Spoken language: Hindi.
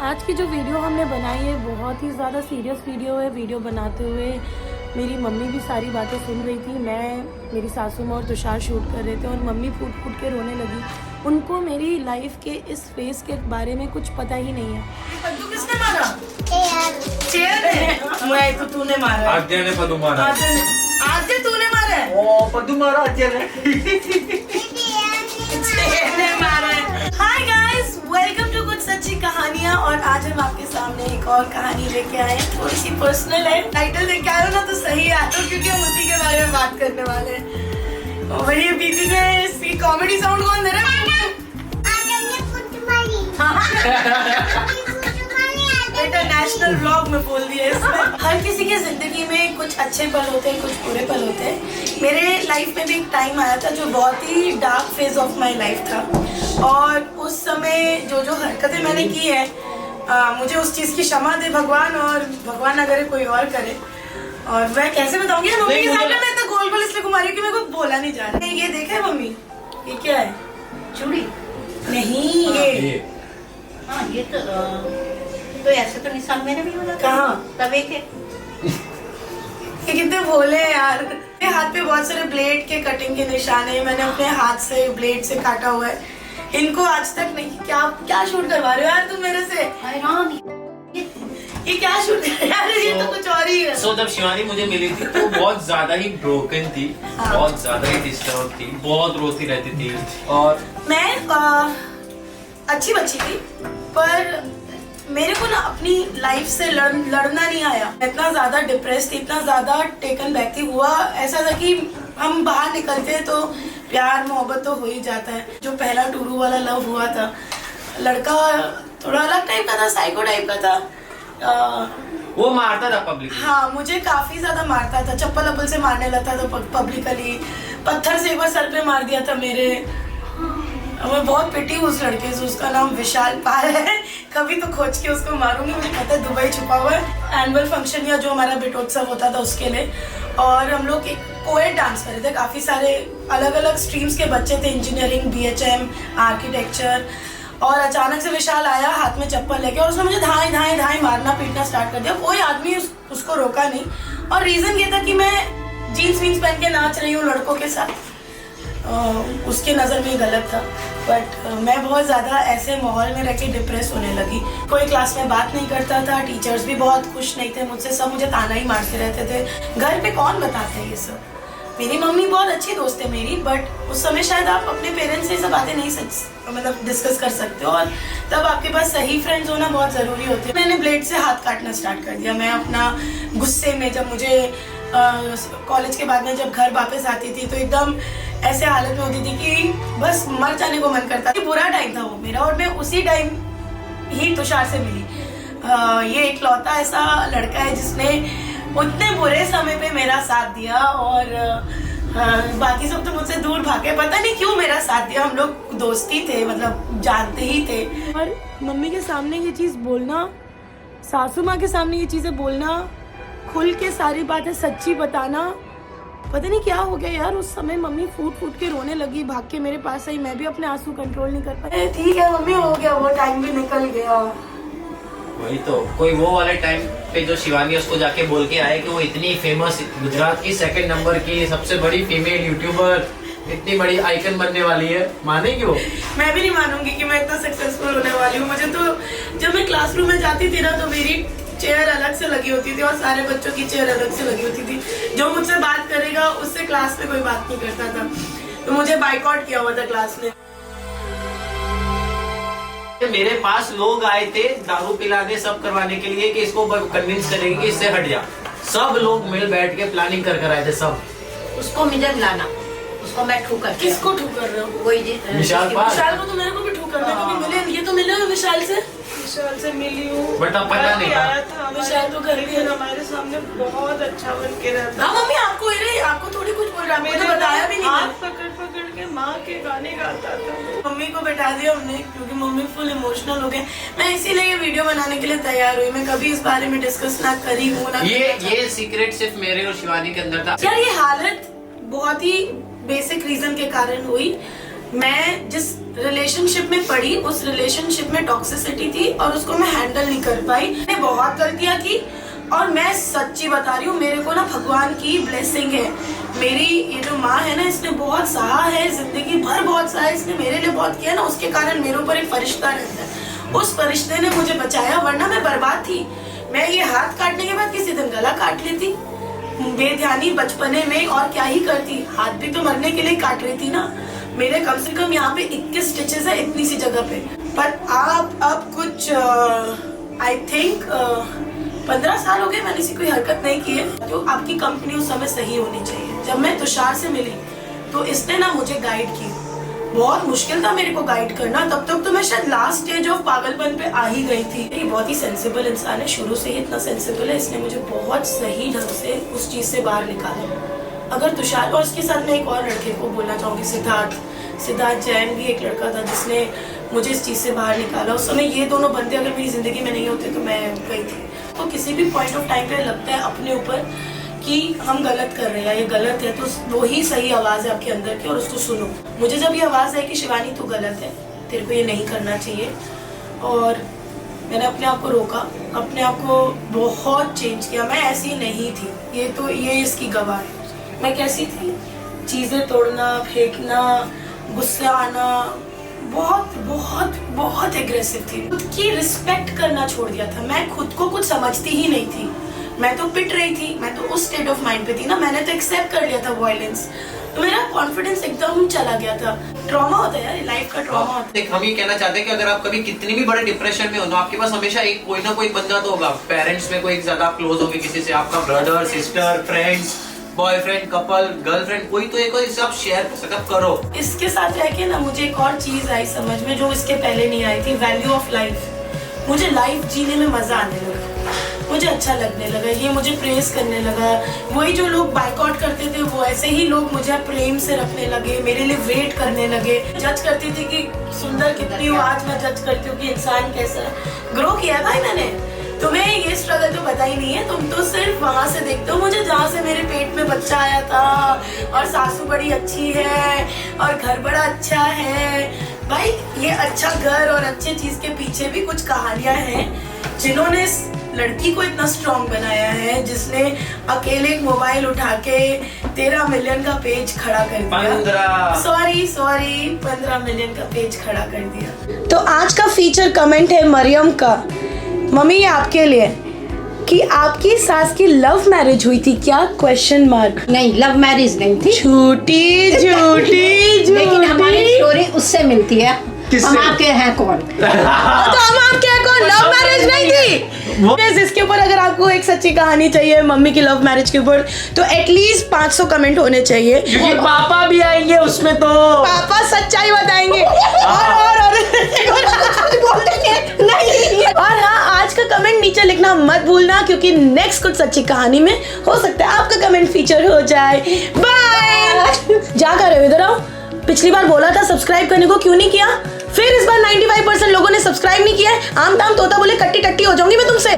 आज की जो वीडियो हमने बनाई है बहुत ही ज़्यादा सीरियस वीडियो है। वीडियो बनाते हुए मेरी मम्मी भी सारी बातें सुन रही थी। मैं, मेरी सासू माँ और तुषार शूट कर रहे थे और मम्मी फूट फूट के रोने लगी। उनको मेरी लाइफ के इस फेस के बारे में कुछ पता ही नहीं है। पद्दू किसने मारा? चेयर ने। मैं तो तूने मारा। आद्या ने पद्दू मारा। आद्या तूने मारा है। ओ पद्दू मारा आद्या ने। चेयर ने मारा है। हाय गाइस, वेलकम टू कुछ सच्ची कहानियाँ। और आज हम आपके सामने एक और कहानी लेके आए हैं। थोड़ी सी पर्सनल है। टाइटल देख के आए हो ना तो सही है तो, क्योंकि हम उसी के बारे में बात करने वाले हैं। और वही बीती में स्पीक कॉमेडी साउंड कौन दे रहा है? बेटा नेशनल व्लॉग में बोल दिया इसमें। हर किसी की जिंदगी में कुछ अच्छे पल होते हैं, कुछ बुरे पल होते हैं। मेरे लाइफ में भी एक टाइम आया था जो बहुत ही dark phase of my life था। और उस समय जो जो हरकतें मैंने की है, मुझे उस चीज की क्षमा दे भगवान, और भगवान अगर कोई और करे। और मैं कैसे बताऊंगी मम्मी के सामने। मैं तो गोल गोल इसलिए घुमा रही हूँ कि मेरे को बोला नहीं जा रहा है। ये देखा है मम्मी? ये क्या है? चूड़ी? नहीं ये हाँ, ये तो ऐसे तो निशान मेरे भी होगा। कहाँ? तवे के। ये कितने भोले हैं यार। मेरे हाथ पे बहुत सारे ब्लेड के कटिंग के निशान है। मैंने अपने हाथ से ब्लेड से काटा हुआ है। इनको आज तक नहीं। क्या क्या शूट करवा रहे हो यार तुम मेरे से? ये क्या शूट कर रहे यार? ये तो कुछ और ही है। जब शिवानी मुझे मिली थी तो बहुत ज्यादा ही ब्रोकन थी। हाँ। बहुत ज्यादा ही डिस्टर्ब थी, बहुत रोती रहती थी। और मैं अच्छी बच्ची थी, पर मेरे को ना अपनी लाइफ से लड़ना नहीं आया। इतना ज्यादा डिप्रेस थी, इतना ज्यादा टेकन बैक थी। हुआ ऐसा था कि हम बाहर निकलते हैं तो प्यार मोहब्बत तो हो ही जाता है। जो पहला टूरू वाला लव हुआ था, लड़का थोड़ा अलग टाइप का था, साइको टाइप का था। वो मारता था पब्लिक। हाँ, मुझे काफी ज्यादा मारता था। चप्पल अप्पल से मारने लगता था पब्लिकली। पत्थर से एक बार सर पे मार दिया था मेरे। मैं बहुत पिटी उस लड़के से। उसका नाम विशाल पाल है। कभी तो खोज के उसको मारूंगी। मुझे पता है दुबई छुपा हुआ है। एनुअल फंक्शन या जो हमारा बिटोत्सव होता था उसके लिए, और हम लोग एक कोएड डांस कर रहे थे। काफी सारे अलग अलग स्ट्रीम्स के बच्चे थे, इंजीनियरिंग, BHM, आर्किटेक्चर। और अचानक से विशाल आया हाथ में चप्पल लेके, और उसने मुझे धाए धाए धाए मारना पीटना स्टार्ट कर दिया। कोई आदमी उसको रोका नहीं। और रीजन ये था कि मैं जीन्स वीन्स पहन के नाच रही हूँ लड़कों के साथ। उसके नज़र में गलत था। बट मैं बहुत ज़्यादा ऐसे माहौल में रह के डिप्रेस होने लगी। कोई क्लास में बात नहीं करता था। टीचर्स भी बहुत खुश नहीं थे मुझसे। सब मुझे ताना ही मारते रहते थे। घर पे कौन बताता है ये सब? मेरी मम्मी बहुत अच्छी दोस्त है मेरी, बट उस समय शायद आप अपने पेरेंट्स से ये सब बातें नहीं मतलब डिस्कस कर सकते हो। और तब आपके पास सही फ्रेंड्स होना बहुत ज़रूरी होते हैं। मैंने ब्लेड से हाथ काटना स्टार्ट कर दिया। मैं अपना गुस्से में, जब मुझे कॉलेज के बाद में जब घर वापस आती थी तो एकदम ऐसे हालत में होती थी कि बस मर जाने को मन करता था। बुरा टाइम था वो मेरा। और मैं उसी टाइम ही तुषार से मिली। ये इकलौता ऐसा लड़का है जिसने उतने बुरे समय पे मेरा साथ दिया। और बाकी सब तो मुझसे दूर भागे। पता नहीं क्यों मेरा साथ दिया। हम लोग दोस्ती थे, मतलब जानते ही थे। और मम्मी के सामने ये चीज़ बोलना, सासू माँ के सामने ये चीज़ें बोलना, खुल के सारी बातें सच्ची बताना, पता नहीं क्या हो गया यार। उस समय मम्मी फूट फूट के रोने लगी, भाग के मेरे पास आई। मैं भी अपने आंसू कंट्रोल नहीं कर पाई। ठीक है मम्मी, हो गया, वो टाइम भी निकल गया। वही तो, कोई वो वाले टाइम पे जो शिवानी उसको जाके बोल के आए कि वो इतनी फेमस, गुजरात की 2nd नंबर की सबसे बड़ी फीमेल यूट्यूबर, इतनी बड़ी आइकन बनने वाली है, मानेगी वो? मैं भी नहीं मानूंगी कि मैं इतना सक्सेसफुल होने वाली हूँ। मुझे तो जब मैं क्लासरूम में जाती थी ना तो मेरी चेयर अलग से लगी होती थी और सारे बच्चों की चेयर अलग से लगी होती थी। जो मुझसे बात करेगा उससे क्लास में कोई बात नहीं करता था। तो मुझे बाइकआउट किया हुआ था क्लास में। मेरे पास लोग आए थे दारू पिलाने, सब करवाने के लिए कि इसको कन्विंस करेंगे कि इससे हट जा। सब लोग मिल बैठ के प्लानिंग कर आए थे सब। उसको मुझे मिलाना, उसको मैं ठोकर। किसको ठोकर रहे हो? वही विशाल को तो मेरे को भी ठोकर रहे हो। मिले, ये तो मिले हो विशाल से? विशाल से मिली हूँ, बट अब पता नहीं आया था। विशाल तो घर भी हमारे सामने बहुत अच्छा बन के रहता। हाँ मम्मी, आपको थोड़ी कुछ बोल रहा है। मैंने बताया भी नहीं। हाथ पकड़ पकड़ के माँ के गाने गाता था। मम्मी को बैठा दिया हमने क्योंकि मम्मी फुल इमोशनल हो गए। मैं इसीलिए ये वीडियो बनाने के लिए तैयार हुई। मैं कभी इस बारे में डिस्कस ना करी हूँ ना। ये सीक्रेट सिर्फ मेरे और शिवानी के अंदर था। यार ये हालत बहुत ही बेसिक रीजन के कारण हुई। मैं जिस रिलेशनशिप में पड़ी उस रिलेशनशिप में टॉक्सिसिटी थी और उसको मैं हैंडल नहीं कर पाई। मैंने बहुत गलतियां की और मैं सच्ची बता रही हूँ, मेरे को ना भगवान की ब्लेसिंग है। मेरी ये जो माँ है ना, इसने बहुत सहा है, जिंदगी भर बहुत सहा है, इसने मेरे लिए बहुत किया ना, उसके कारण मेरे ऊपर एक फरिश्ता रहता है। उस फरिश्ते ने मुझे बचाया, वरना मैं बर्बाद थी। मैं ये हाथ काटने के बाद किसी दिन गला काट लेती, बेध्यानी बचपने में, और क्या ही करती। हाथ भी तो मरने के लिए काट रही थी ना। मेरे कम से कम यहाँ पे 21 स्टिचेस है इतनी सी जगह पे। पर आप अब कुछ आई थिंक 15 साल हो गए मैंने ऐसी कोई हरकत नहीं की है। तो आपकी कंपनी उस समय सही होनी चाहिए। जब मैं तुषार से मिली तो इसने ना मुझे गाइड की। बहुत मुश्किल था मेरे को गाइड करना, तब तक तो मैं शायद लास्ट स्टेज ऑफ पागलपन पे आ ही गई थी। ये बहुत ही सेंसिबल इंसान है, शुरू से ही इतना सेंसिबल है। इसने मुझे बहुत सही ढंग से उस चीज से बाहर निकाला। अगर तुषार, और उसके साथ मैं एक और लड़के को बोलना चाहूंगी, सिद्धार्थ जैन भी एक लड़का था जिसने मुझे इस चीज से बाहर निकाला। उस समय ये दोनों बंदे अगर मेरी जिंदगी में नहीं होते तो मैं गई थी। तो किसी भी पॉइंट ऑफ टाइम पे लगता है अपने ऊपर कि हम गलत कर रहे हैं, ये गलत है, तो वो ही सही आवाज है आपके अंदर की और उसको सुनो। मुझे जब ये आवाज है कि शिवानी तू गलत है, तेरे को ये नहीं करना चाहिए, और मैंने अपने आप को रोका, अपने आप को बहुत चेंज किया। मैं ऐसी नहीं थी, ये इसकी गवाह है। मैं कैसी थी? चीजें तोड़ना, फेंकना, गुस्सा आना, बहुत बहुत बहुत एग्रेसिव थी। खुद की रिस्पेक्ट करना छोड़ दिया था। मैं खुद को कुछ समझती ही नहीं थी। मैं तो पिट रही थी, मैं तो उस स्टेट ऑफ माइंड पे थी ना, मैंने तो एक्सेप्ट कर लिया था वायलेंस। तो मेरा कॉन्फिडेंस एकदम चला गया था। ट्रॉमा होता है यार, लाइफ का ट्रॉमा होता है। हम ये कहना चाहते हैं कि अगर आप कभी कितनी भी बड़े डिप्रेशन में हो तो आपके पास हमेशा एक कोई ना कोई बंदा तो होगा। पेरेंट्स में कोई ज्यादा क्लोज होंगे किसी से, आपका brother, sister, friends, boyfriend, couple, girlfriend, कोई तो एक और इससे आप शेयर कर सकते, आप करो। इसके साथ रह के ना मुझे एक और चीज आई समझ में जो इसके पहले नहीं आई थी, वैल्यू ऑफ लाइफ। मुझे लाइफ जीने में मजा आने लगा, मुझे अच्छा लगने लगा, ये मुझे प्रेस करने लगा। वही जो लोग बाइकआउट करते थे वो ऐसे ही लोग मुझे प्रेम से रखने लगे, मेरे लिए वेट करने लगे। जज करती थी कि सुंदर कितनी हूँ, आज मैं जज करती हूँ कि इंसान कैसा है। ग्रो किया भाई मैंने। तुम्हें ये स्ट्रगल तो पता ही नहीं है, तुम तो सिर्फ वहां से देखते हो मुझे जहाँ से मेरे पेट में बच्चा आया था और सासू बड़ी अच्छी है और घर बड़ा अच्छा है। भाई ये अच्छा घर और अच्छे चीज के पीछे भी कुछ कहानियां हैं जिन्होंने इस लड़की को इतना स्ट्रॉन्ग बनाया है, जिसने अकेले एक मोबाइल उठा के 13 मिलियन का पेज खड़ा कर दिया। सॉरी 15 मिलियन का पेज खड़ा कर दिया। तो आज का फीचर कमेंट है मरियम का। मम्मी ये आपके लिए कि आपकी सास की लव मैरिज हुई थी क्या? Question mark. नहीं, लव मैरिज नहीं थी। झूठी लेकिन हमारी स्टोरी उससे मिलती है। हम आपके हैं कौन? तो हम आपके हैं कौन? लव मैरिज नहीं थी। इसके ऊपर अगर आपको एक सच्ची कहानी चाहिए मम्मी की लव मैरिज के ऊपर तो एटलीस्ट 500 कमेंट होने चाहिए, क्योंकि पापा भी आएंगे उसमें, तो पापा सच्चाई बताएंगे। और हाँ, आज का कमेंट नीचे लिखना मत भूलना, क्योंकि नेक्स्ट कुछ सच्ची कहानी में हो सकता है आपका कमेंट फीचर हो जाए। बाय। जा कर रहे हो? इधर आओ। पिछली बार बोला था सब्सक्राइब करने को, क्यों नहीं किया? फिर इस बार 95% लोगों ने सब्सक्राइब नहीं किया है। आम दाम तोता बोले कट्टी टट्टी हो जाऊंगी मैं तुमसे।